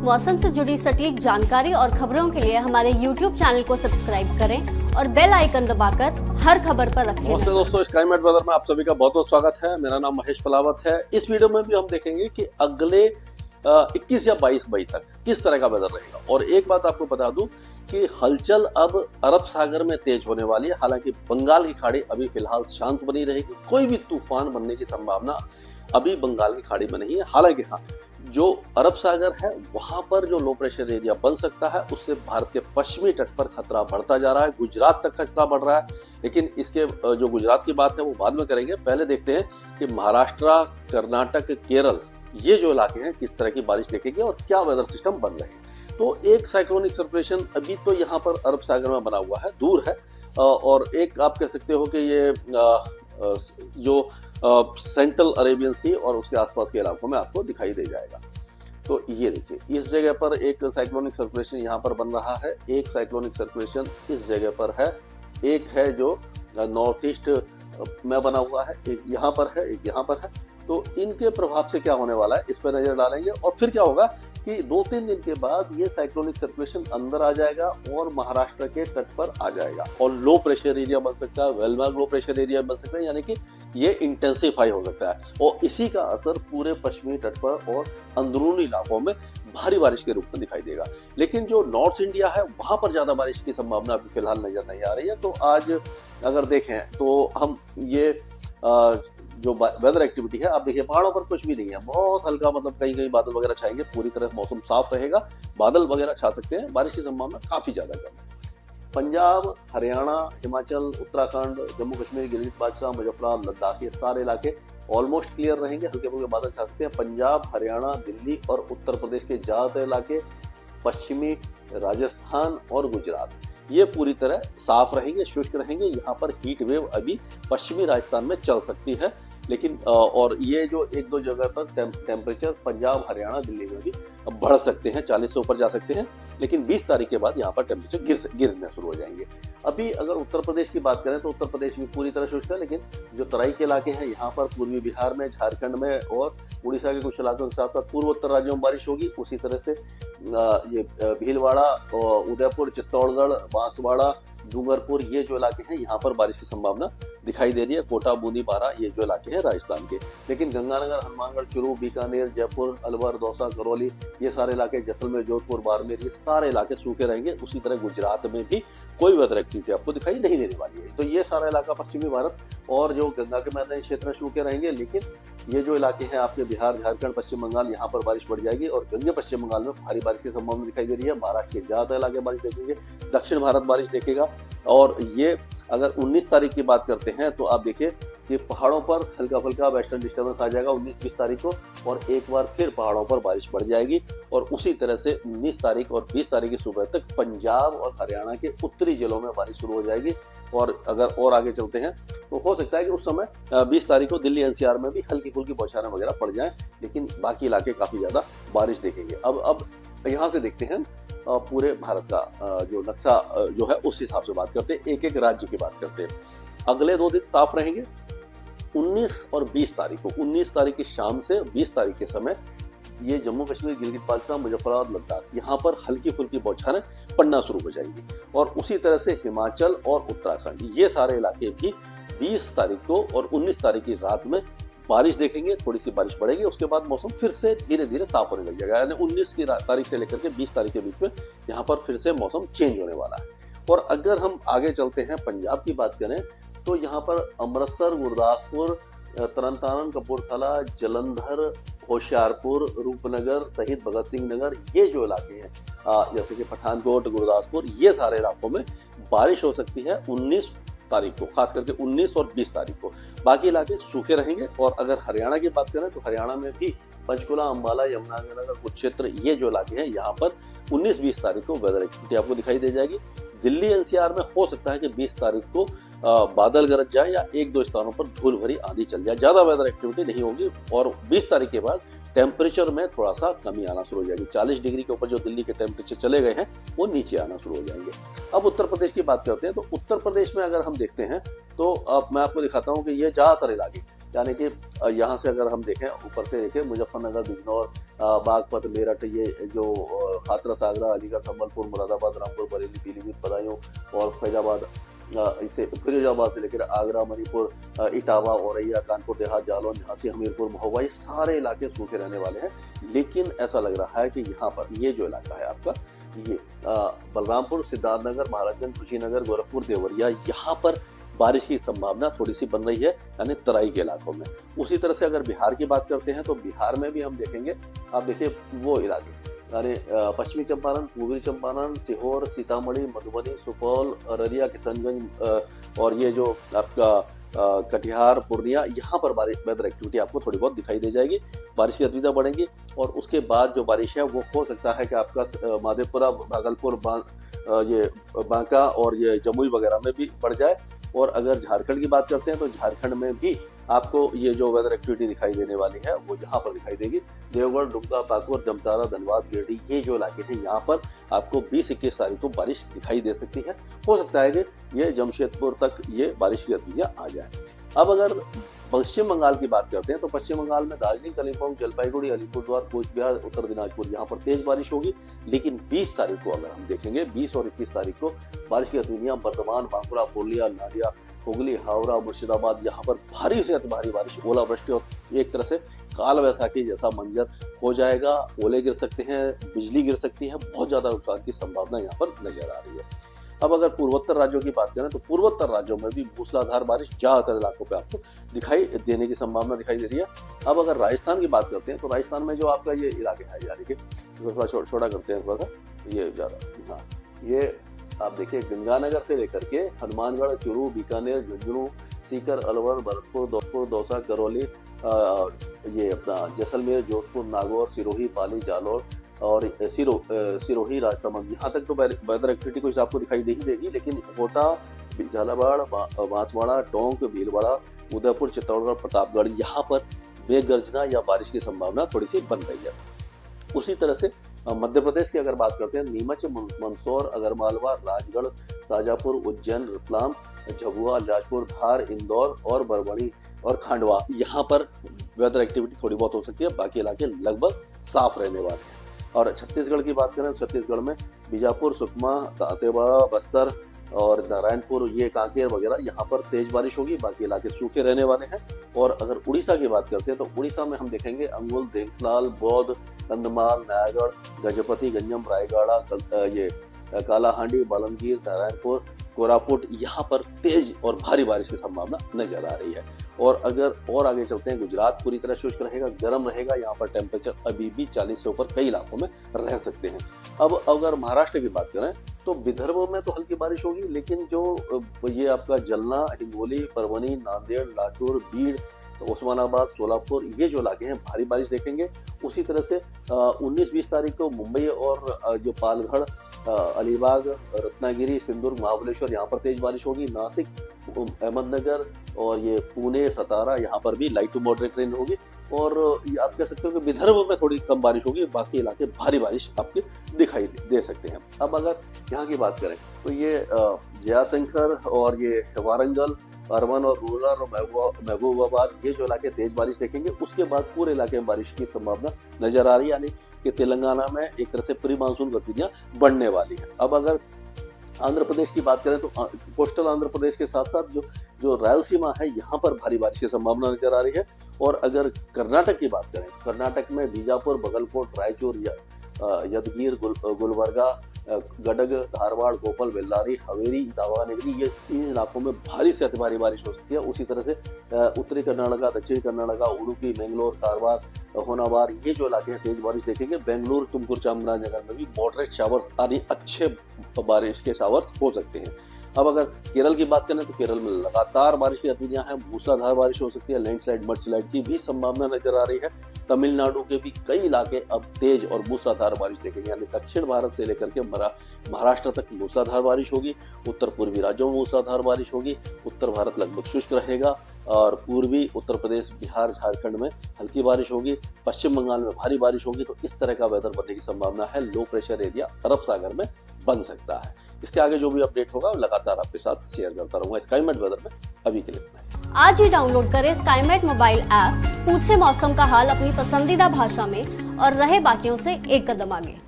मौसम से जुड़ी सटीक जानकारी और खबरों के लिए हमारे YouTube चैनल को सब्सक्राइब करें और बेल आइकन दबाकर हर खबर पर रखें। नमस्ते दोस्तों, स्काईमेट वेदर में आप सभी का बहुत बहुत स्वागत है। मेरा नाम महेश पलावत है। इस वीडियो में भी हम देखेंगे कि अगले 21 या 22 मई तक किस तरह का वेदर रहेगा। और एक बात आपको बता दूं कि हलचल अब अरब सागर में तेज होने वाली है। हालांकि बंगाल की खाड़ी अभी फिलहाल शांत बनी रहेगी, कोई भी तूफान बनने की संभावना अभी बंगाल की खाड़ी में नहीं है। हालांकि हाँ, जो अरब सागर है वहां पर जो लो प्रेशर एरिया बन सकता है, उससे भारत के पश्चिमी तट पर खतरा बढ़ता जा रहा है, गुजरात तक खतरा बढ़ रहा है। लेकिन इसके जो गुजरात की बात है वो बाद में करेंगे। पहले देखते हैं कि महाराष्ट्र, कर्नाटक, केरल, ये जो इलाके हैं किस तरह की बारिश देखेंगे और क्या वेदर सिस्टम बन रहे हैं। तो एक साइक्लोनिक सर्कुलेशन अभी तो यहाँ पर अरब सागर में बना हुआ है, दूर है, और एक आप कह सकते हो कि ये जो सेंट्रल अरेबियन सी और उसके आसपास के इलाकों में आपको दिखाई दे जाएगा। तो ये देखिए, इस जगह पर एक साइक्लोनिक सर्कुलेशन यहाँ पर बन रहा है, एक साइक्लोनिक सर्कुलेशन इस जगह पर है, एक है जो नॉर्थ ईस्ट में बना हुआ है, एक यहाँ पर है, एक यहाँ पर है। तो इनके प्रभाव से क्या होने वाला है इस पर नजर डालेंगे। और फिर क्या होगा कि 2-3 दिन के बाद ये साइक्लोनिक सर्कुलेशन अंदर आ जाएगा और महाराष्ट्र के तट पर आ जाएगा और लो प्रेशर एरिया बन सकता है, well marked low pressure area बन सकता है, यानी कि ये इंटेंसिफाई हो सकता है और इसी का असर पूरे पश्चिमी तट पर और अंदरूनी इलाकों में भारी बारिश के रूप में दिखाई देगा। लेकिन जो नॉर्थ इंडिया है वहां पर ज्यादा बारिश की संभावना अभी फिलहाल नजर नहीं आ रही है। तो आज अगर देखें तो हम ये जो वेदर एक्टिविटी है, आप देखिए पहाड़ों पर कुछ भी नहीं है, बहुत हल्का, मतलब कहीं कहीं बादल वगैरह छाएंगे, पूरी तरह मौसम साफ रहेगा, बादल वगैरह छा सकते हैं, बारिश की संभावना काफी ज्यादा कम है। पंजाब, हरियाणा, हिमाचल, उत्तराखंड, जम्मू कश्मीर, गिलगित बाल्टिस्तान, मुजफ्फराबाद, लद्दाख, ये सारे इलाके ऑलमोस्ट क्लियर रहेंगे, हल्के फुल्के बादल छा सकते हैं। पंजाब, हरियाणा, दिल्ली और उत्तर प्रदेश के ज्यादातर इलाके, पश्चिमी राजस्थान और गुजरात, ये पूरी तरह साफ रहेंगे, शुष्क रहेंगे। यहाँ पर हीट वेव अभी पश्चिमी राजस्थान में चल सकती है, लेकिन और ये जो 1-2 जगह पर टेम्परेचर पंजाब, हरियाणा, दिल्ली में भी बढ़ सकते हैं, 40 से ऊपर जा सकते हैं। लेकिन 20 तारीख के बाद यहाँ पर टेम्परेचर गिरना शुरू हो जाएंगे। अभी अगर उत्तर प्रदेश की बात करें तो उत्तर प्रदेश भी पूरी तरह शुष्क है, लेकिन जो तराई के इलाके हैं यहाँ पर पूर्वी बिहार में, झारखंड में और उड़ीसा के कुछ इलाकों के साथ साथ पूर्वोत्तर राज्यों में बारिश होगी। उसी तरह से ये भीलवाड़ा, उदयपुर, चित्तौड़गढ़, बांसवाड़ा, डूंगरपुर, ये जो इलाके हैं यहाँ पर बारिश की संभावना दिखाई दे रही है। कोटा, बूंदी, बारां, ये जो इलाके हैं राजस्थान के। लेकिन गंगानगर, हनुमानगढ़, चूरू, बीकानेर, जयपुर, अलवर, दौसा, करौली, ये सारे इलाके, जैसलमेर, जोधपुर, बाड़मेर, ये सारे इलाके सूखे रहेंगे। उसी तरह गुजरात में भी कोई वेदर एक्टिविटी आपको दिखाई नहीं देने वाली है। तो ये सारा इलाका पश्चिमी भारत और जो गंगा के मैदानी क्षेत्र में सूखे रहेंगे। लेकिन ये जो इलाके हैं आपके बिहार, झारखंड, पश्चिम बंगाल, यहाँ पर बारिश बढ़ जाएगी और गंगे पश्चिम बंगाल में भारी बारिश की संभावना दिखाई दे रही है। महाराष्ट्र के ज्यादा इलाके बारिश देखेंगे, दक्षिण भारत बारिश देखेगा। और ये अगर 19 तारीख की बात करते हैं तो आप देखिए कि पहाड़ों पर हल्का फुल्का वेस्टर्न डिस्टर्बेंस आ जाएगा 19-20 तारीख को, और एक बार फिर पहाड़ों पर बारिश बढ़ जाएगी। और उसी तरह से 19 तारीख और 20 तारीख की सुबह तक पंजाब और हरियाणा के उत्तरी जिलों में बारिश शुरू हो जाएगी। और अगर और आगे चलते हैं तो हो सकता है कि उस समय 20 तारीख को दिल्ली एनसीआर में भी हल्की फुल्की बौछारें वगैरह पड़ जाएं, लेकिन बाकी इलाके काफी ज्यादा बारिश देखेंगे। अब यहाँ से देखते हैं पूरे भारत का जो नक्शा जो है उस हिसाब से बात करते हैं, एक एक राज्य की बात करते हैं। अगले 2 दिन साफ रहेंगे, 19 और 20 तारीख को। 19 तारीख की शाम से 20 तारीख के समय ये जम्मू कश्मीर, गिलगित बाल्टिस्तान, मुजफ्फराबाद, लद्दाख, यहाँ पर हल्की फुल्की बौछारें पड़ना शुरू हो जाएंगी। और उसी तरह से हिमाचल और उत्तराखंड, ये सारे इलाके भी 20 तारीख को और 19 तारीख की रात में बारिश देखेंगे, थोड़ी सी बारिश बढ़ेगी। उसके बाद मौसम फिर से धीरे धीरे साफ होने लग जाएगा, यानी 19 की तारीख से लेकर के 20 तारीख के बीच में यहाँ पर फिर से मौसम चेंज होने वाला है। और अगर हम आगे चलते हैं, पंजाब की बात करें तो यहाँ पर अमृतसर, गुरदासपुर, तरन तारन, कपूरथला, जलंधर, होशियारपुर, रूपनगर सहित भगत सिंह नगर, ये जो इलाके हैं जैसे कि पठानकोट, गुरदासपुर, ये सारे इलाकों में बारिश हो सकती है 19 तारीख को, खास करके 19 और 20 तारीख को। बाकी इलाके सूखे रहेंगे। और अगर हरियाणा की बात करें तो हरियाणा में भी पंचकुला, अंबाला, यमुनानगर, कुरुक्षेत्र, ये जो इलाके हैं यहाँ पर 19-20 तारीख को वेदर एक्टिविटी आपको दिखाई दे जाएगी। दिल्ली एनसीआर में हो सकता है कि 20 तारीख को बादल गरज जाए या 1-2 स्थानों पर धूल भरी आंधी चल जाए, ज्यादा वेदर एक्टिविटी नहीं होगी। और 20 तारीख के बाद टेम्परेचर में थोड़ा सा कमी आना शुरू हो जाएगी। 40 डिग्री के ऊपर जो दिल्ली के टेम्परेचर चले गए हैं वो नीचे आना शुरू हो जाएंगे। अब उत्तर प्रदेश की बात करते हैं तो उत्तर प्रदेश में अगर हम देखते हैं तो अब मैं आपको दिखाता हूं कि ये ज्यादातर इलाके यानी कि यहाँ से अगर हम देखें ऊपर से देखें मुजफ्फरनगर, बिजनौर, बागपत, मेरठ, ये जो हाथरस, आगरा, अलीगढ़, संबलपुर, मुरादाबाद, रामपुर, बरेली, पीलीभीत, बदायूं और फैजाबाद, इसे फिरोजाबाद से लेकर आगरा, मणिपुर, इटावा, औरैया, कानपुर देहात, जालौन, झांसी, हमीरपुर, महोबा, ये सारे इलाके सूखे रहने वाले हैं। लेकिन ऐसा लग रहा है कि यहाँ पर ये जो इलाका है आपका, ये बलरामपुर, सिद्धार्थनगर, महाराजगंज, कुशीनगर, गोरखपुर, देवरिया, यहाँ पर बारिश की संभावना थोड़ी सी बन रही है, यानी तराई के इलाकों में। उसी तरह से अगर बिहार की बात करते हैं तो बिहार में भी हम देखेंगे, आप देखिए वो इलाके, यानी पश्चिमी चंपारण, पूर्वी चंपारण, सीहोर, सीतामढ़ी, मधुबनी, सुपौल, अररिया, किशनगंज और ये जो आपका कटिहार, पूर्णिया, यहाँ पर बारिश, वेदर एक्टिविटी आपको थोड़ी बहुत दिखाई दे जाएगी। बारिश की गतिविधियां बढ़ेंगी और उसके बाद जो बारिश है वो हो सकता है कि आपका माधेपुरा, भागलपुर, ये बांका और ये जमुई वगैरह में भी बढ़ जाए। और अगर झारखंड की बात करते हैं तो झारखंड में भी आपको ये जो वेदर एक्टिविटी दिखाई देने वाली है वो यहाँ पर दिखाई देगी। देवगढ़, डुमका, पाकुड़, जामताड़ा, धनबाद, गिरिडीह, ये जो इलाके हैं यहाँ पर आपको 20-21 तारीख को बारिश दिखाई दे सकती है। हो सकता है कि ये जमशेदपुर तक ये बारिश की गतिविधियां आ जाए। अब अगर पश्चिम बंगाल की बात करते हैं तो पश्चिम बंगाल में दार्जिलिंग, कालिम्पोंग, जलपाईगुड़ी, अलीपुरद्वार, कूचबिहार, उत्तर दिनाजपुर, यहाँ पर तेज बारिश होगी। लेकिन 20 तारीख को अगर हम देखेंगे, 20 और 21 तारीख को बारिश की गतिविधियां बर्धमान, बांकुड़ा, पूर्णिया, नादिया, हुगली, हावड़ा, मुर्शिदाबाद, यहाँ पर भारी से अति भारी बारिश, ओलावृष्टि और एक तरह से काल वैसाखी जैसा मंजर हो जाएगा। ओले गिर सकते हैं, बिजली गिर सकती है, बहुत ज्यादा नुकसान की संभावना यहाँ पर नजर आ रही है। अब अगर पूर्वोत्तर राज्यों की बात करें तो पूर्वोत्तर राज्यों में भी मूसलाधार बारिश ज्यादातर इलाकों पे आपको दिखाई देने की संभावना दिखाई दे रही है। अब अगर राजस्थान की बात करते हैं तो राजस्थान में जो आपका ये इलाके है, यानी कि थोड़ा छोटा करते हैं, थोड़ा सा ये ज्यादा, हाँ, ये आप देखिए गंगानगर से लेकर के हनुमानगढ़, चूरू, बीकानेर, झुंझुनू, सीकर, अलवर, भरतपुर, धौलपुर, दौसा, करौली, ये अपना जैसलमेर, जोधपुर, नागौर, सिरोही, पाली, जालौर और सिरोही, राजसमंद, यहाँ तक तो वेदर एक्टिविटी कुछ आपको दिखाई दे ही देगी। लेकिन कोटा, झालावाड़, बांसवाड़ा, टोंक, भीलवाड़ा, उदयपुर, चित्तौड़गढ़, प्रतापगढ़, यहाँ पर मेघ गर्जना या बारिश की संभावना थोड़ी सी बन रही है। उसी तरह से मध्य प्रदेश की अगर बात करते हैं, नीमच, मंदसौर, अगरमालवा, राजगढ़, शाजापुर, उज्जैन, रतलाम, झाबुआ, अलीराजपुर, धार, इंदौर और बरवानी और खांडवा, यहाँ पर वेदर एक्टिविटी थोड़ी बहुत हो सकती है। बाकी इलाके लगभग साफ रहने वाले हैं। और छत्तीसगढ़ की बात करें तो छत्तीसगढ़ में बीजापुर, सुकमा, दंतेवाड़ा, बस्तर और नारायणपुर, ये कांकेर वगैरह, यहाँ पर तेज बारिश होगी। बाकी इलाके सूखे रहने वाले हैं। और अगर उड़ीसा की बात करते हैं तो उड़ीसा में हम देखेंगे अंगुल, देवलाल, बौद्ध, कंधमाल, नयागढ़, गजपति, गंजम, रायगढ़, ये कालाहांडी, बालंगीर, नारायणपुर, कोरापुट, यहाँ पर तेज और भारी बारिश की संभावना नजर आ रही है। और अगर और आगे चलते हैं, गुजरात पूरी तरह शुष्क रहेगा, गर्म रहेगा, यहाँ पर टेम्परेचर अभी भी 40 से ऊपर कई इलाकों में रह सकते हैं। अब अगर महाराष्ट्र की बात करें तो विदर्भ में तो हल्की बारिश होगी, लेकिन जो ये आपका जलना, हिंगोली, परभनी, नांदेड़, लातूर, बीड़, उस्मानाबाद, सोलापुर, ये जो इलाके हैं भारी बारिश देखेंगे। उसी तरह से 19-20 तारीख को मुंबई और जो पालघर, अलीबाग, रत्नागिरी, सिंधुदुर्ग, महाबलेश्वर, यहाँ पर तेज बारिश होगी। नासिक, अहमदनगर और ये पुणे, सतारा, यहाँ पर भी लाइट टू मॉडरेट रेन होगी। और ये आप कह सकते हो कि विदर्भ में थोड़ी कम बारिश होगी, बाकी इलाके भारी बारिश आपके दिखाई दे सकते हैं। अब अगर यहाँ की बात करें तो ये जयाशंकर और ये वारंगल, अर्बन और रूरल और महबूबाबाद, ये जो इलाके तेज बारिश देखेंगे। उसके बाद पूरे इलाके में बारिश की संभावना नजर आ रही है, यानी कि तेलंगाना में एक तरह से प्री मानसून गतिविधियां बढ़ने वाली है। अब अगर आंध्र प्रदेश की बात करें तो कोस्टल आंध्र प्रदेश के साथ साथ जो रायलसीमा है, यहाँ पर भारी बारिश की संभावना नजर आ रही है। और अगर कर्नाटक की बात करें, कर्नाटक में बीजापुर, बगलकोट, रायचूर, यदगीर, गुलबर्गा, गडग, धारवाड़, कोपल, बेल्लारी, हवेरी, दावनगिरी, ये 3 इलाकों में भारी से अति भारी बारिश हो सकती है। उसी तरह से उत्तरी कर्नाटका, दक्षिणी कर्नाटका, उडुपी, मैंगलोर, कारवार, होनावार, ये जो इलाके हैं तेज बारिश देखेंगे। बेंगलुरु, तुमकुर, चामराजनगर में भी मॉडरेट शावर्स, यानी अच्छे बारिश के शावर्स हो सकते हैं। अब अगर केरल की बात करें तो केरल में लगातार बारिश की गतिविधियां हैं, मूसलाधार बारिश हो सकती है, लैंडस्लाइड, मडस्लाइड की भी संभावना नजर आ रही है। तमिलनाडु के भी कई इलाके अब तेज और मूसलाधार बारिश देखेंगे, यानी दक्षिण भारत से लेकर के महाराष्ट्र तक मूसलाधार बारिश होगी। उत्तर पूर्वी राज्यों में मूसलाधार बारिश होगी। उत्तर भारत लगभग शुष्क रहेगा और पूर्वी उत्तर प्रदेश, बिहार, झारखंड में हल्की बारिश होगी। पश्चिम बंगाल में भारी बारिश होगी। तो इस तरह का वेदर बनने की संभावना है। लो प्रेशर एरिया अरब सागर में बन सकता है। इसके आगे जो भी अपडेट होगा लगातार आपके साथ शेयर करता रहूंगा स्काईमेट वेदर में। अभी के लिए इतना ही। आज ही डाउनलोड करें स्काईमेट मोबाइल ऐप, पूछे मौसम का हाल अपनी पसंदीदा भाषा में और रहे बाकियों से एक कदम आगे।